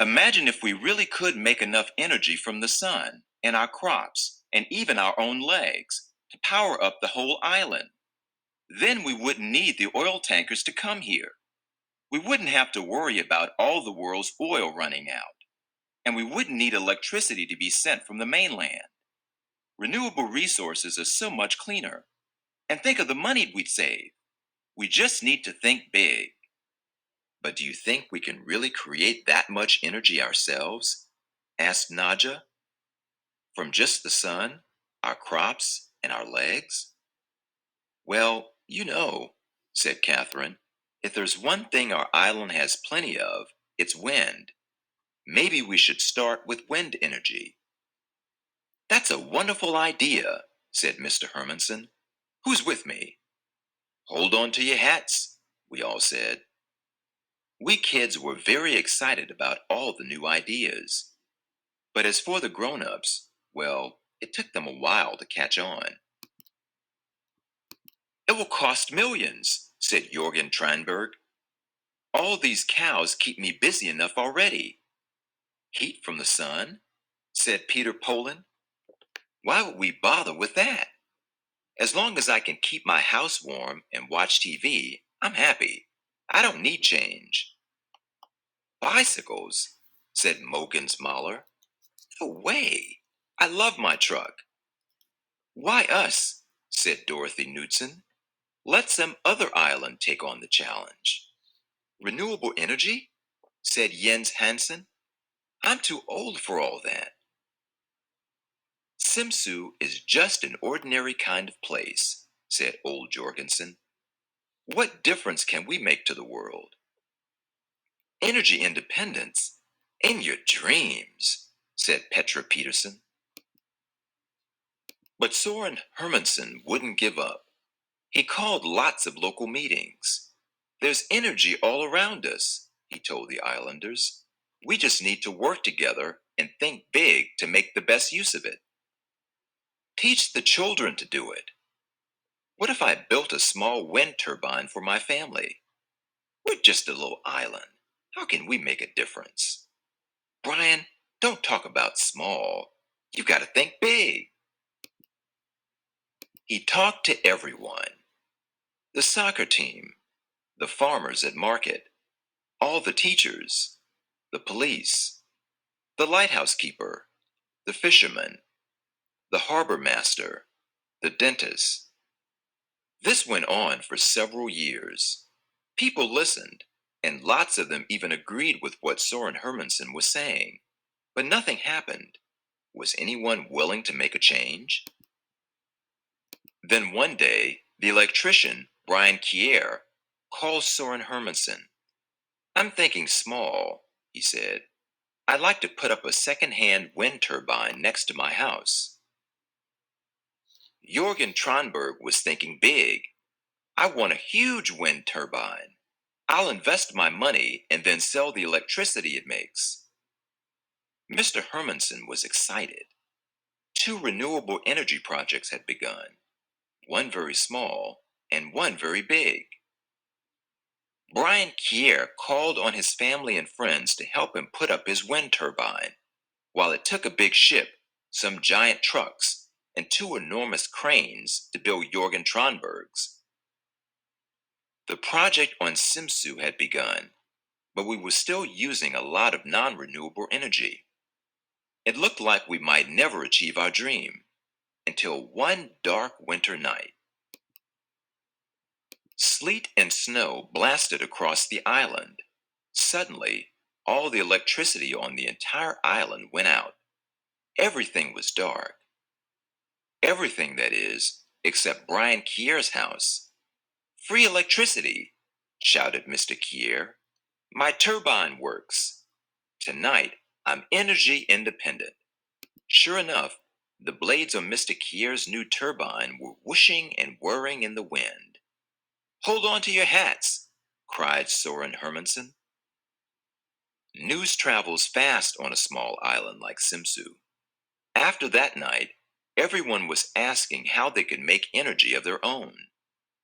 Imagine if we really could make enough energy from the sun and our crops and even our own legs to power up the whole island. Then we wouldn't need the oil tankers to come here. We wouldn't have to worry about all the world's oil running out. And we wouldn't need electricity to be sent from the mainland. Renewable resources are so much cleaner. And think of the money we'd save. We just need to think big. But do you think we can really create that much energy ourselves? Asked Naja. From just the sun, our crops, and our legs? Well, said Catherine, if there's one thing our island has plenty of, it's wind. Maybe we should start with wind energy. That's a wonderful idea, said Mr. Hermanson. Who's with me? Hold on to your hats, we all said. We kids were very excited about all the new ideas. But as for the grown-ups, well, it took them a while to catch on. It will cost millions, said Jorgen Tranberg. All these cows keep me busy enough already. Heat from the sun? Said Peter Poland. Why would we bother with that? As long as I can keep my house warm and watch TV, I'm happy. I don't need change. Bicycles, said Mogens Mahler. No way. I love my truck. Why us? Said Dorothy Knudsen. Let some other island take on the challenge. Renewable energy? Said Jens Hansen. I'm too old for all that. Simsu is just an ordinary kind of place, said old Jorgensen. What difference can we make to the world? Energy independence? In your dreams, said Petra Peterson. But Soren Hermansen wouldn't give up. He called lots of local meetings. There's energy all around us, he told the islanders. We just need to work together and think big to make the best use of it. Teach the children to do it. What if I built a small wind turbine for my family? We're just a little island. How can we make a difference? Brian, don't talk about small. You've got to think big. He talked to everyone. The soccer team, the farmers at market, all the teachers, the police, the lighthouse keeper, the fisherman, the harbor master, the dentist. This went on for several years. People listened, and lots of them even agreed with what Soren Hermansen was saying. But nothing happened. Was anyone willing to make a change? Then one day, the electrician, Brian Kier, called Soren Hermansen. I'm thinking small, he said. I'd like to put up a second-hand wind turbine next to my house. Jorgen Tranberg was thinking big. I want a huge wind turbine. I'll invest my money and then sell the electricity it makes. Mr. Hermansen was excited. 2 renewable energy projects had begun, one very small and one very big. Brian Kier called on his family and friends to help him put up his wind turbine, while it took a big ship, some giant trucks, and 2 enormous cranes to build Jorgen Tranberg's. The project on Simsu had begun, but we were still using a lot of non-renewable energy. It looked like we might never achieve our dream, until one dark winter night. Sleet and snow blasted across the island. Suddenly, all the electricity on the entire island went out. Everything was dark. Everything, that is, except Brian Kier's house. Free electricity, shouted Mr. Kier. My turbine works. Tonight, I'm energy independent. Sure enough, the blades on Mr. Kier's new turbine were whooshing and whirring in the wind. Hold on to your hats, cried Soren Hermansen. News travels fast on a small island like Simsu. After that night, everyone was asking how they could make energy of their own.